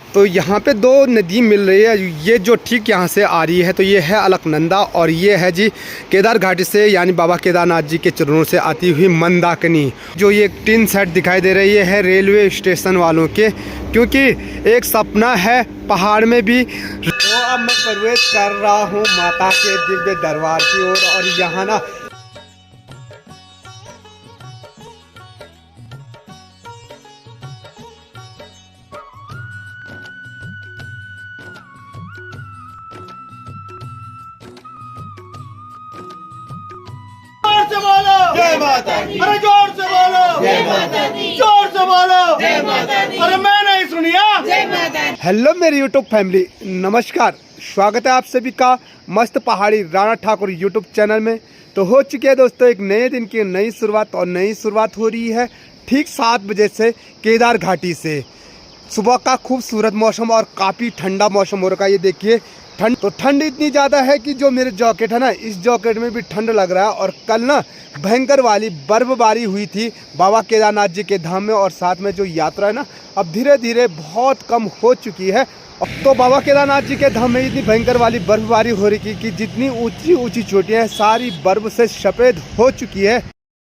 तो यहाँ पे दो नदी मिल रही है, ये जो ठीक यहाँ से आ रही है तो ये है अलकनंदा और ये है जी केदार घाटी से यानी बाबा केदारनाथ जी के चरणों से आती हुई मंदाकिनी। जो ये टिन सेट दिखाई दे रही है रेलवे स्टेशन वालों के, क्योंकि एक सपना है पहाड़ में भी। तो अब मैं प्रवेश कर रहा हूँ माता के दिव्य दरबार की ओर और यहाँ ना जय माता दी। अरे जोर से बोलो जय माता दी। जोर से बोलो जय माता दी। अरे मैं नहीं सुनिया जय माता दी। हेलो मेरी यूट्यूब फैमिली, नमस्कार। स्वागत है आप सभी का मस्त पहाड़ी राणा ठाकुर यूट्यूब चैनल में। तो हो चुकी है दोस्तों एक नए दिन की नई शुरुआत, और नई शुरुआत हो रही है ठीक 7 बजे से केदार घाटी से। सुबह का खूबसूरत मौसम और काफ़ी ठंडा मौसम हो रखा है। ये देखिए ठंड इतनी ज़्यादा है कि जो मेरे जैकेट है ना, इस जैकेट में भी ठंड लग रहा है। और कल ना भयंकर वाली बर्फबारी हुई थी बाबा केदारनाथ जी के धाम में, और साथ में जो यात्रा है ना अब धीरे धीरे बहुत कम हो चुकी है। तो बाबा केदारनाथ जी के धाम में इतनी भयंकर वाली बर्फबारी हो रही थी कि जितनी ऊंची ऊंची चोटियाँ हैं सारी बर्फ से सफ़ेद हो चुकी है।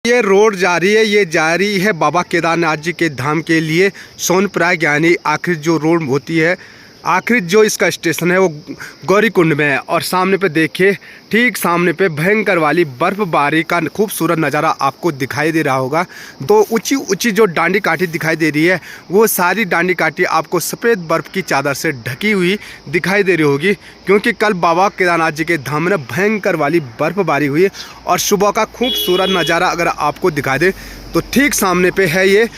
ये रोड जा रही है, ये जा रही है बाबा केदारनाथ जी के धाम के लिए सोनप्रयाग, यानी आखिर जो रोड होती है, आखिर जो इसका स्टेशन है वो गौरीकुंड में है। और सामने पे देखिए, ठीक सामने पे भयंकर वाली बर्फबारी का खूबसूरत नज़ारा आपको दिखाई दे रहा होगा। तो ऊंची ऊंची जो डांडी काठी दिखाई दे रही है, वो सारी डांडी काठी आपको सफ़ेद बर्फ़ की चादर से ढकी हुई दिखाई दे रही होगी, क्योंकि कल बाबा केदारनाथ जी के धाम में भयंकर वाली बर्फबारी हुई। और सुबह का खूबसूरत नज़ारा अगर आपको दिखा दे तो ठीक सामने पे है ये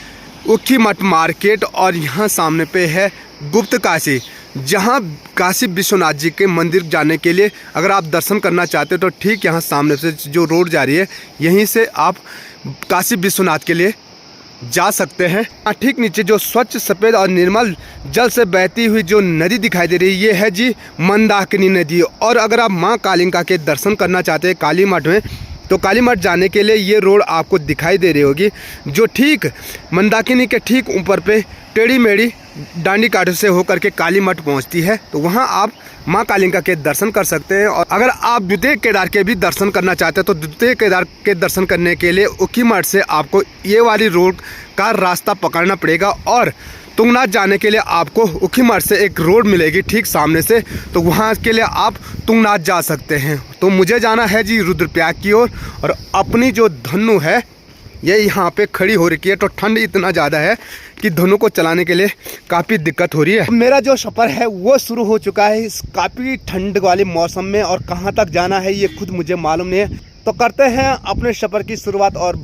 ऊखीमठ मार्केट, और यहाँ सामने पे है गुप्त काशी, जहाँ काशी विश्वनाथ जी के मंदिर जाने के लिए अगर आप दर्शन करना चाहते हो तो ठीक यहाँ सामने से जो रोड जा रही है यहीं से आप काशी विश्वनाथ के लिए जा सकते हैं। ठीक नीचे जो स्वच्छ सफ़ेद और निर्मल जल से बहती हुई जो नदी दिखाई दे रही है, ये है जी मंदाकिनी नदी। और अगर आप माँ कालिका के दर्शन करना चाहते हैं काली मठ में, तो काली मठ जाने के लिए ये रोड आपको दिखाई दे रही होगी, जो ठीक मंदाकिनी के ठीक ऊपर पे टेढ़ी मेढ़ी डांडी काठी से होकर के काली मठ पहुँचती है। तो वहाँ आप माँ कालिका के दर्शन कर सकते हैं। और अगर आप द्वितीय केदार के भी दर्शन करना चाहते हैं तो द्वितीय केदार के दर्शन करने के लिए ऊखीमठ से आपको ये वाली रोड का रास्ता पकड़ना पड़ेगा। और तुंगनाथ जाने के लिए आपको ऊखीमठ से एक रोड मिलेगी ठीक सामने से, तो वहाँ के लिए आप तुंगनाथ जा सकते हैं। तो मुझे जाना है जी रुद्रप्रयाग की ओर, और अपनी जो धनु है ये यहाँ पे खड़ी हो रखी है। तो ठंड इतना ज़्यादा है कि धनु को चलाने के लिए काफ़ी दिक्कत हो रही है। मेरा जो सफ़र है वो शुरू हो चुका है इस काफ़ी ठंड वाले मौसम में, और कहाँ तक जाना है ये खुद मुझे मालूम नहीं है। तो करते हैं अपने सफ़र की शुरुआत, और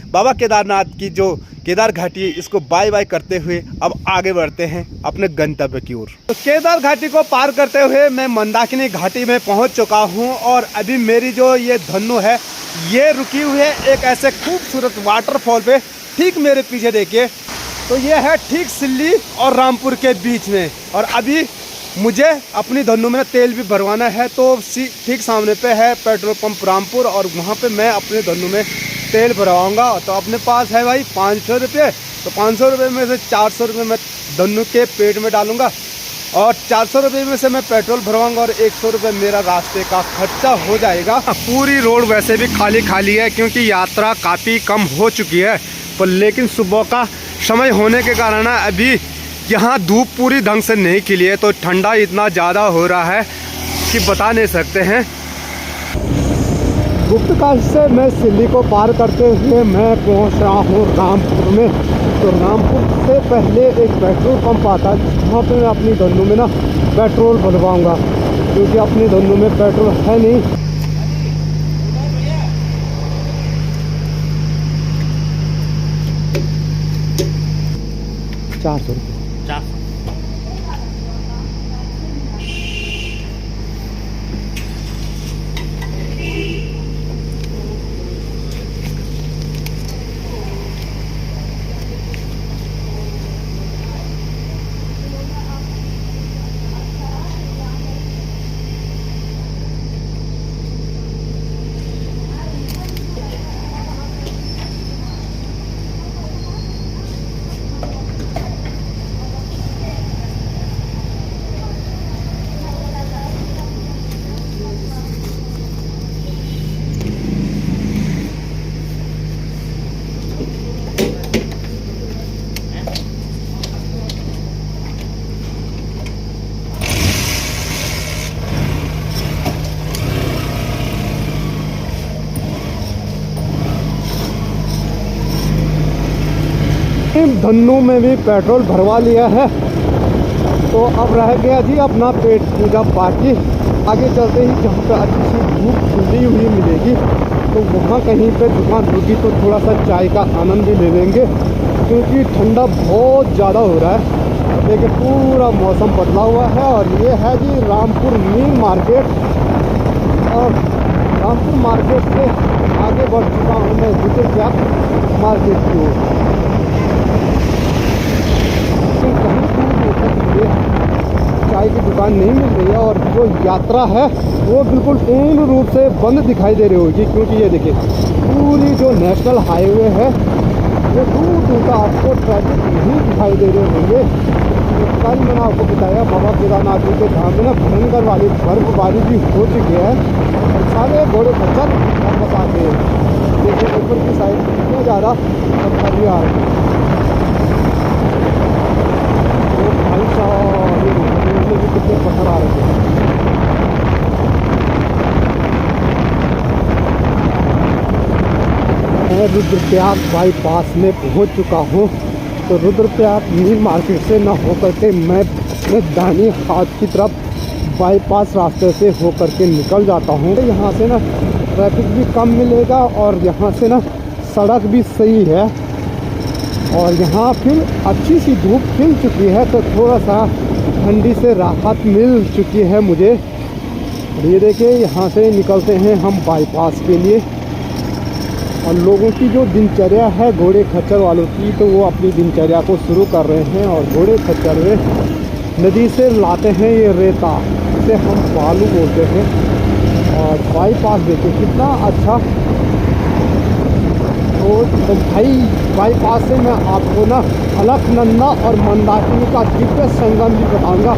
बाबा केदारनाथ की जो केदार घाटी है इसको बाय बाय करते हुए अब आगे बढ़ते हैं अपने गंतव्य की ओर। तो केदार घाटी को पार करते हुए मैं मंदाकिनी घाटी में पहुंच चुका हूं, और अभी मेरी जो ये धनु है ये रुकी हुई है एक ऐसे खूबसूरत वाटरफॉल पे। ठीक मेरे पीछे देखिए, तो ये है ठीक सिल्ली और रामपुर के बीच में। और अभी मुझे अपनी धनु में तेल भी भरवाना है, तो ठीक सामने पे है पेट्रोल पंप रामपुर, और वहाँ पे मैं अपने धनु में तेल भरवाऊँगा। तो अपने पास है भाई 500 रुपये, तो 500 रुपये में से 400 रुपये मैं धनु के पेट में डालूँगा, और 400 रुपये में से मैं पेट्रोल भरवाऊँगा, और 100 रुपये मेरा रास्ते का खर्चा हो जाएगा। पूरी रोड वैसे भी खाली खाली है क्योंकि यात्रा काफ़ी कम हो चुकी है, पर लेकिन सुबह का समय होने के कारण अभी यहाँ धूप पूरी ढंग से नहीं खिली है, तो ठंडा इतना ज़्यादा हो रहा है कि बता नहीं सकते हैं। गुप्त काशी से मैं सिल्ली को पार करते हुए मैं पहुँच रहा हूँ रामपुर में। तो रामपुर से पहले एक पेट्रोल पंप आता है जहाँ पे मैं अपनी धनु में ना पेट्रोल भरवाऊँगा, क्योंकि अपनी धनु में पेट्रोल है नहीं। 400 रुपये। धन्नों में भी पेट्रोल भरवा लिया है। तो अब रह गया जी अपना पेट पूजा बाकी। आगे चलते ही जहाँ पे अच्छी सी धूप खुली हुई मिलेगी तो वहाँ कहीं पे दुकान होगी तो थोड़ा सा चाय का आनंद भी ले लेंगे, क्योंकि ठंडा बहुत ज़्यादा हो रहा है। देखिए पूरा मौसम बदला हुआ है। और ये है जी रामपुर मीन मार्केट। और रामपुर मार्केट से आगे बढ़ चुका हूँ मैं रुद्रप्रयाग मार्केट की ओर। चाय की दुकान नहीं मिल रही है और जो यात्रा है वो बिल्कुल पूर्ण रूप से बंद दिखाई दे रही होगी, क्योंकि ये देखिए पूरी जो नेशनल हाईवे है वो दूर दूर का आपको ट्रैफिक नहीं दिखाई दे रहे होंगे। कल मैंने आपको बताया बाबा केदारनाथ जी के धाम में ना भयंकर वाली बर्फबारी भी हो चुकी है और सारे घोड़े खच्चर वापस आ गए। देखिए ऊपर की साइड कितना ज़्यादा बर्फबारी आ रही है। भाई साहब ये भी कितने पत्थर आ रहे हैं। मैं रुद्रप्रयाग बाईपास में पहुंच चुका हूं। तो रुद्रप्रयाग मीन मार्केट से ना होकर के मैं दाहिने हाथ की तरफ बाईपास रास्ते से होकर के निकल जाता हूं। यहाँ से ना ट्रैफिक भी कम मिलेगा और यहाँ से ना सड़क भी सही है और यहाँ फिर अच्छी सी धूप खिल चुकी है तो थोड़ा सा ठंडी से राहत मिल चुकी है मुझे। ये देखिए यहाँ से निकलते हैं हम बाईपास के लिए। और लोगों की जो दिनचर्या है घोड़े खच्चर वालों की, तो वो अपनी दिनचर्या को शुरू कर रहे हैं। और घोड़े खच्चर में नदी से लाते हैं ये रेता, इसे हम बालू बोलते हैं। और बाईपास देखिए कितना अच्छा। तो भाई बाईपास से मैं आपको ना अलकनंदा और मंदाकिनी का दिव्य संगम भी बताऊंगा,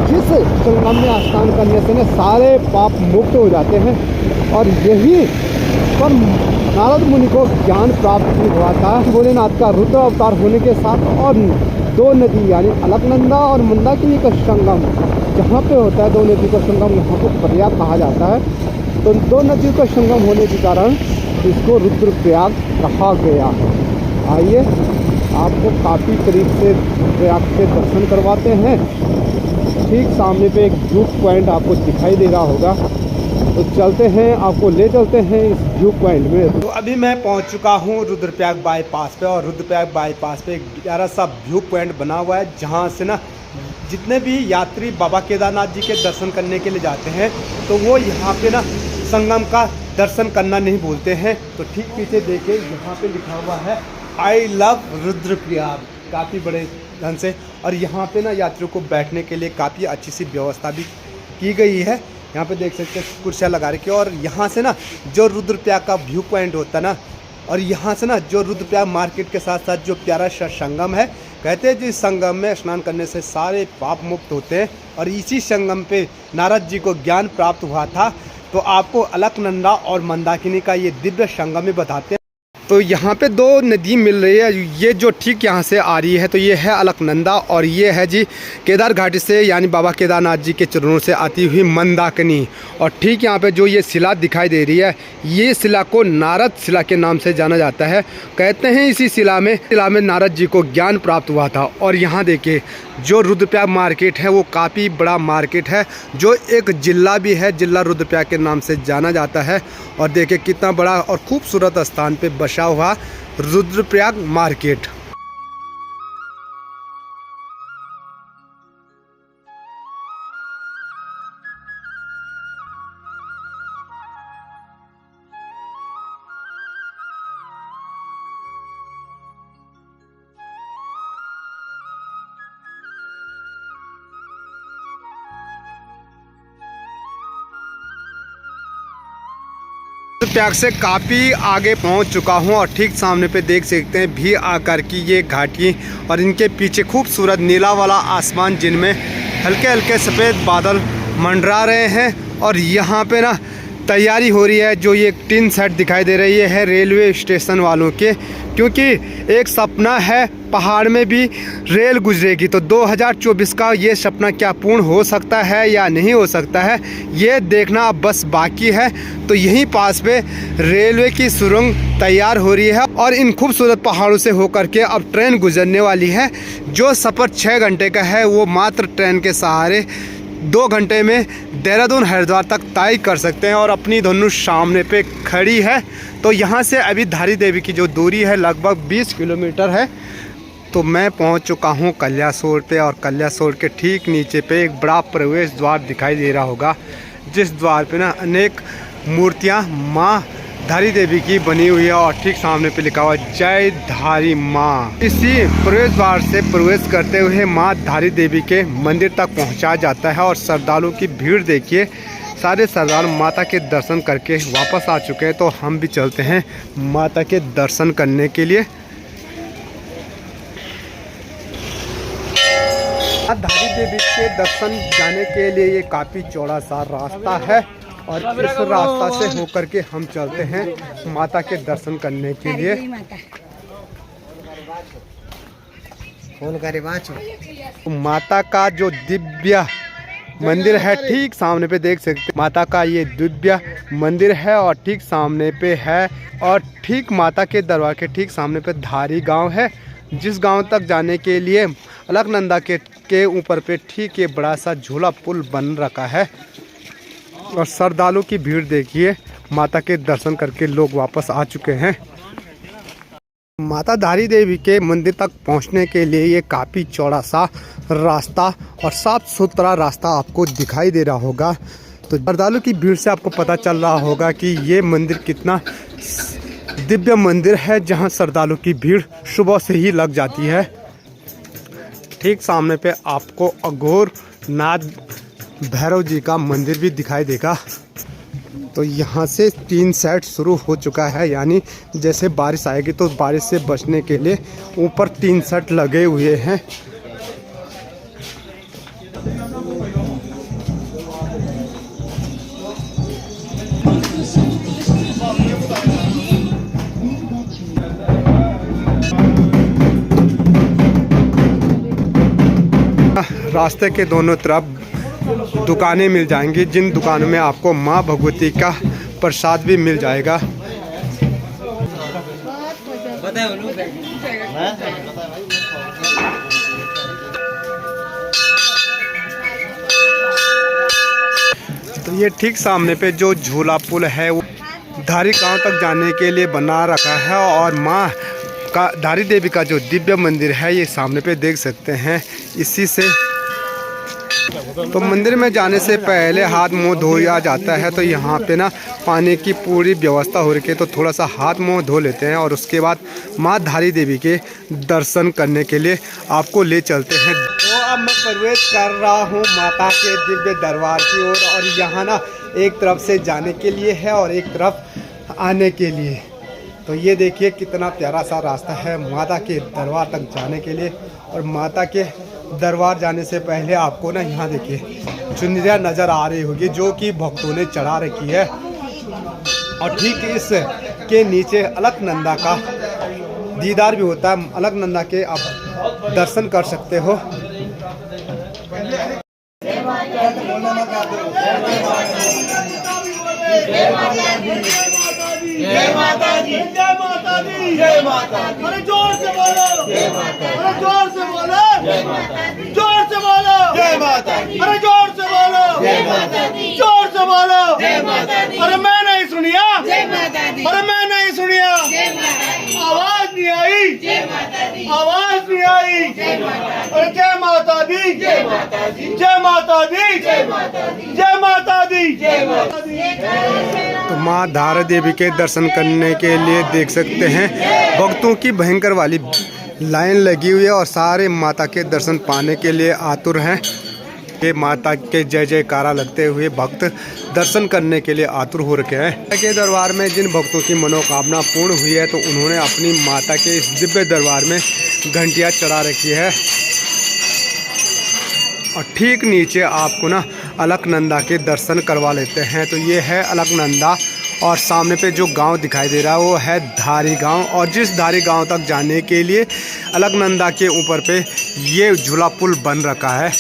जिस संगम में स्नान करने से ना सारे पाप मुक्त हो जाते हैं। और यही पर नारद मुनि को ज्ञान प्राप्त हुआ था। भोलेनाथ का रुद्र अवतार होने के साथ और दो नदी यानी अलकनंदा और मंदाकिनी का संगम जहाँ पे होता है, दो नदी का संगम यहाँ को प्रयाग कहा जाता है। तो दो नदियों का संगम होने के कारण इसको रुद्रप्रयाग कहा गया। आइए आपको काफ़ी करीब से प्रयाग के दर्शन करवाते हैं। ठीक सामने पे एक व्यू पॉइंट आपको दिखाई दे रहा होगा, तो चलते हैं, आपको ले चलते हैं इस व्यू पॉइंट में। तो अभी मैं पहुंच चुका हूं रुद्रप्रयाग बाईपास पे। और रुद्रप्रयाग बाईपास पे एक प्यारा सा व्यू पॉइंट बना हुआ है, जहां से ना जितने भी यात्री बाबा केदारनाथ जी के दर्शन करने के लिए जाते हैं तो वो यहाँ पे ना संगम का दर्शन करना नहीं भूलते हैं। तो ठीक पीछे देखिए यहाँ पे लिखा हुआ है आई लव रुद्रप्रयाग, काफ़ी बड़े ढंग से। और यहाँ पे ना यात्रियों को बैठने के लिए काफ़ी अच्छी सी व्यवस्था भी की गई है। यहाँ पे देख सकते हैं कुर्सियाँ लगा रखी है। और यहाँ से ना जो रुद्रप्रयाग का व्यू पॉइंट होता है ना, और यहाँ से ना जो रुद्रप्रयाग मार्केट के साथ साथ जो प्यारा सा संगम है, कहते हैं जिस संगम में स्नान करने से सारे पाप मुक्त होते हैं। और इसी संगम पे नारद जी को ज्ञान प्राप्त हुआ था। तो आपको अलकनंदा और मंदाकिनी का ये दिव्य संगम में बताते हैं। तो यहाँ पे दो नदी मिल रही है, ये जो ठीक यहाँ से आ रही है तो ये है अलकनंदा और ये है जी केदार घाटी से यानी बाबा केदारनाथ जी के चरणों से आती हुई मंदाकिनी। और ठीक यहाँ पे जो ये शिला दिखाई दे रही है, ये शिला को नारद शिला के नाम से जाना जाता है। कहते हैं इसी शिला में नारद जी को ज्ञान प्राप्त हुआ था। और यहाँ देखिए जो रुद्रप्रयाग मार्केट है वो काफ़ी बड़ा मार्केट है, जो एक जिला भी है, जिला रुद्रप्रयाग के नाम से जाना जाता है। और देखिए कितना बड़ा और खूबसूरत स्थान पे बसा हुआ रुद्रप्रयाग मार्केट। रुद्रप्रयाग से काफ़ी आगे पहुंच चुका हूं और ठीक सामने पे देख सकते हैं भी आकर की ये घाटी और इनके पीछे खूबसूरत नीला वाला आसमान, जिनमें हल्के हल्के सफ़ेद बादल मंडरा रहे हैं। और यहाँ पे ना तैयारी हो रही है। जो ये टीन सेट दिखाई दे रही है रेलवे स्टेशन वालों के, क्योंकि एक सपना है पहाड़ में भी रेल गुजरेगी। तो 2024 का ये सपना क्या पूर्ण हो सकता है या नहीं हो सकता है, ये देखना अब बस बाकी है। तो यहीं पास पे रेलवे की सुरंग तैयार हो रही है और इन खूबसूरत पहाड़ों से होकर के अब ट्रेन गुजरने वाली है। जो सफ़र 6 घंटे का है वो मात्र ट्रेन के सहारे 2 घंटे में देहरादून हरिद्वार तक तय कर सकते हैं। और अपनी धनुष सामने पे खड़ी है। तो यहाँ से अभी धारी देवी की जो दूरी है लगभग 20 किलोमीटर है। तो मैं पहुँच चुका हूँ कल्यासोर पे, और कल्यासोर के ठीक नीचे पे एक बड़ा प्रवेश द्वार दिखाई दे रहा होगा, जिस द्वार पे ना अनेक मूर्तियाँ माँ धारी देवी की बनी हुई है। और ठीक सामने पे लिखा हुआ जय धारी माँ। इसी प्रवेश द्वार से प्रवेश करते हुए माँ धारी देवी के मंदिर तक पहुँचा जाता है। और श्रद्धालुओं की भीड़ देखिए, सारे श्रद्धालु माता के दर्शन करके वापस आ चुके हैं। तो हम भी चलते हैं माता के दर्शन करने के लिए। धारी देवी के दर्शन जाने के लिए ये काफ़ी चौड़ा सा रास्ता है, और इस रास्ता से होकर के हम चलते हैं माता के दर्शन करने के लिए। माता का जो दिव्य मंदिर है ठीक सामने पे देख सकते हैं। माता का ये दिव्य मंदिर है और ठीक सामने पे है, और ठीक माता के दरबार के ठीक सामने पे धारी गांव है, जिस गांव तक जाने के लिए अलकनंदा के ऊपर पे ठीक ये बड़ा सा झूला पुल बन रखा है। और श्रद्धालुओं की भीड़ देखिए, माता के दर्शन करके लोग वापस आ चुके हैं। माता धारी देवी के मंदिर तक पहुंचने के लिए ये काफ़ी चौड़ा सा रास्ता और साफ सुथरा रास्ता आपको दिखाई दे रहा होगा। तो श्रद्धालुओं की भीड़ से आपको पता चल रहा होगा कि ये मंदिर कितना दिव्य मंदिर है, जहां श्रद्धालुओं की भीड़ सुबह से ही लग जाती है। ठीक सामने पे आपको अघोर नाथ भैरव जी का मंदिर भी दिखाई देगा। तो यहाँ से 3 सेट शुरू हो चुका है, यानी जैसे बारिश आएगी तो बारिश से बचने के लिए ऊपर 3 सेट लगे हुए हैं। रास्ते के दोनों तरफ दुकानें मिल जाएंगी, जिन दुकानों में आपको माँ भगवती का प्रसाद भी मिल जाएगा। तो ये ठीक सामने पे जो झूला पुल है वो धारी गांव तक जाने के लिए बना रखा है। और माँ का धारी देवी का जो दिव्य मंदिर है ये सामने पे देख सकते हैं। इसी से तो मंदिर में जाने से पहले हाथ मुंह धोया जाता है। तो यहाँ पे ना पानी की पूरी व्यवस्था हो रखी है, तो थोड़ा सा हाथ मुंह धो लेते हैं और उसके बाद माँ धारी देवी के दर्शन करने के लिए आपको ले चलते हैं। तो अब मैं प्रवेश कर रहा हूँ माता के दिव्य दरबार की ओर, और यहाँ ना एक तरफ से जाने के लिए है और एक तरफ आने के लिए। तो ये देखिए कितना प्यारा सा रास्ता है माता के दरबार तक जाने के लिए। और माता के दरबार जाने से पहले आपको ना यहाँ देखिए चुनरिया नज़र आ रही होगी, जो कि भक्तों ने चढ़ा रखी है। और ठीक इस के नीचे अलकनंदा का दीदार भी होता है। अलकनंदा के आप दर्शन कर सकते हो। जय माता दी, जय माता दी, जय माता दी। अरे जोर से बोलो, जय माता दी। अरे जोर से बोलो, जय माता दी। जोर से बोलो, जय माता दी। अरे जोर से बोलो, जय माता दी। जोर से बोलो, जय माता दी। अरे मैं नहीं सुनिया, जय माता दी। अरे मैं नहीं सुनिया, जय माता दी। आवाज नहीं आई, जय माता दी। आवाज नहीं आई, जय माता दी। अरे जय माता दी, जय माता दी। जय माता दी, जय माता दी। जय माता दी, जय माता दी। तो माँ धारा देवी के दर्शन करने के लिए देख सकते हैं भक्तों की भयंकर वाली लाइन लगी हुई है, और सारे माता के दर्शन पाने के लिए आतुर हैं। ये माता के जय जयकारा लगते हुए भक्त दर्शन करने के लिए आतुर हो रखे हैं। के दरबार में जिन भक्तों की मनोकामना पूर्ण हुई है, तो उन्होंने अपनी माता के इस दिव्य दरबार में घंटियाँ चढ़ा रखी है। और ठीक नीचे आपको ना अलकनंदा के दर्शन करवा लेते हैं। तो ये है अलकनंदा और सामने पे जो गांव दिखाई दे रहा है वो है धारी गांव, और जिस धारी गांव तक जाने के लिए अलकनंदा के ऊपर पे ये झूला पुल बन रखा है।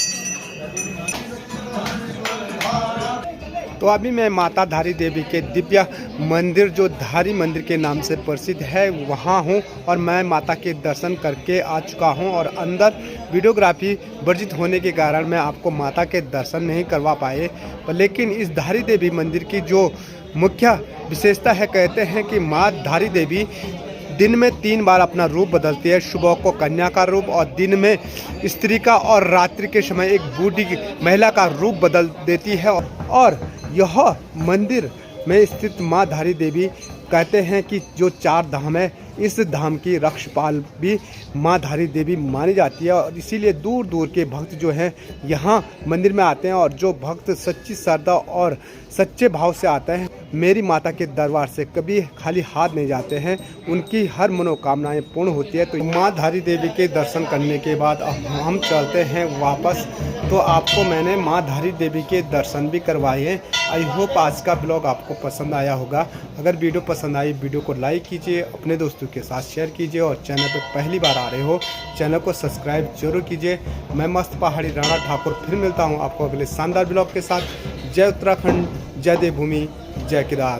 तो अभी मैं माता धारी देवी के दिव्य मंदिर जो धारी मंदिर के नाम से प्रसिद्ध है वहाँ हूँ, और मैं माता के दर्शन करके आ चुका हूँ। और अंदर वीडियोग्राफी वर्जित होने के कारण मैं आपको माता के दर्शन नहीं करवा पाए, लेकिन इस धारी देवी मंदिर की जो मुख्य विशेषता है, कहते हैं कि माँ धारी देवी दिन में 3 बार अपना रूप बदलती है। सुबह को कन्या का रूप, और दिन में स्त्री का, और रात्रि के समय एक बूढ़ी महिला का रूप बदल देती है। और यह मंदिर में स्थित माँ धारी देवी कहते हैं कि जो 4 धाम है, इस धाम की रक्षपाल भी माँ धारी देवी मानी जाती है, और इसीलिए दूर दूर के भक्त जो हैं यहाँ मंदिर में आते हैं। और जो भक्त सच्ची श्रद्धा और सच्चे भाव से आते हैं, मेरी माता के दरबार से कभी खाली हाथ नहीं जाते हैं, उनकी हर मनोकामनाएं पूर्ण होती है। तो माँ धारी देवी के दर्शन करने के बाद अब हम चलते हैं वापस। तो आपको मैंने माँ धारी देवी के दर्शन भी करवाए हैं। आई होप आज का ब्लॉग आपको पसंद आया होगा। अगर वीडियो पसंद आई, वीडियो को लाइक कीजिए, अपने दोस्तों के साथ शेयर कीजिए, और चैनल पर पहली बार आ रहे हो चैनल को सब्सक्राइब जरूर कीजिए। मैं मस्त पहाड़ी राणा ठाकुर फिर मिलता हूँ आपको अगले शानदार ब्लॉग के साथ। जय उत्तराखंड, जय देवभूमि, जय केदार।